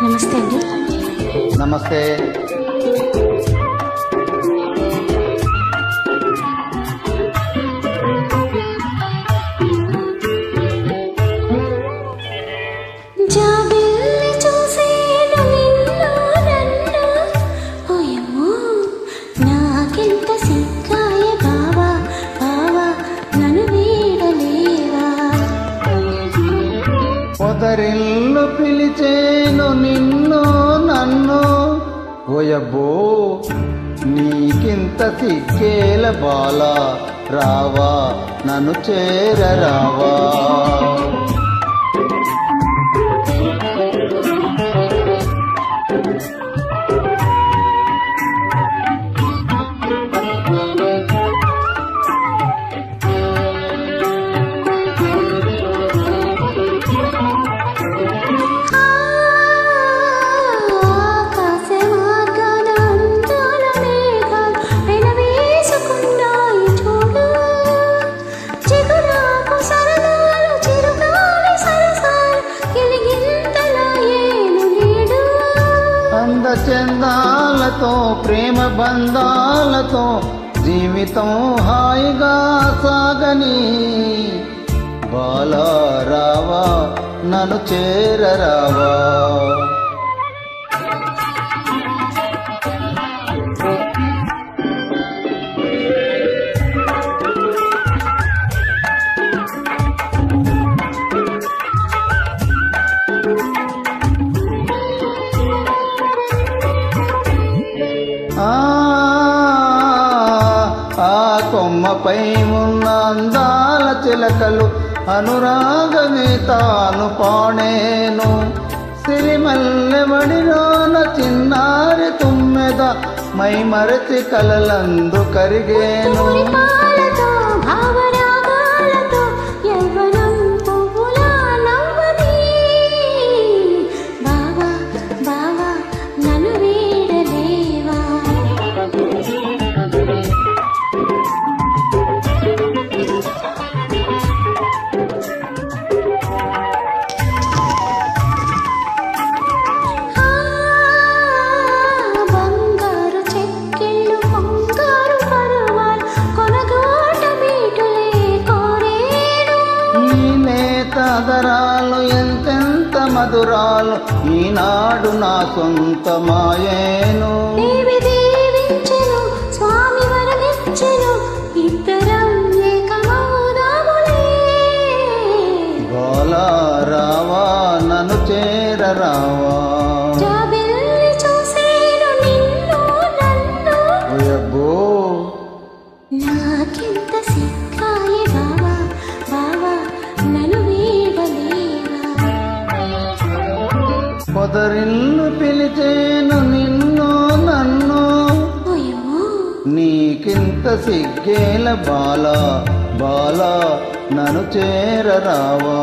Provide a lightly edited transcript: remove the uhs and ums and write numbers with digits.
నమస్తే అండి. నమస్తే. పొదరిల్లు పిలిచేను నిన్ను నన్ను ఓయబ్బో నీకింత సిగ్గేల బాలా రావా నన్ను చేరరావా. చందాలతో ప్రేమ బంధాలతో జీవితం హాయిగా సాగని బాలా రావా నన్ను చేరరావా. కొమ్మపై ఉన్న అందాల చిలకలు అనురాగమే తాను పాడేను. సిరిమల్లెమడిలోన చిన్నారి తుమ్మెద మై మరచి కలలందు కరిగేను. ఆదరాలు ఎంతెంత మధురాలు ఈనాడు నా సొంతమాయేను. స్వామి వరమిచ్చెను ఇద్దరం ఏకమవుదాములే. బాలా రావా నన్ను చేరరావా. నాకింత సిక్కాయే బావా బావా నన్ను వీడలేవా. పొదరిల్లు పిలిచేను నిన్ను నన్ను నీకింత సిగ్గేల బాలా బాలా నన్ను చేరరావా.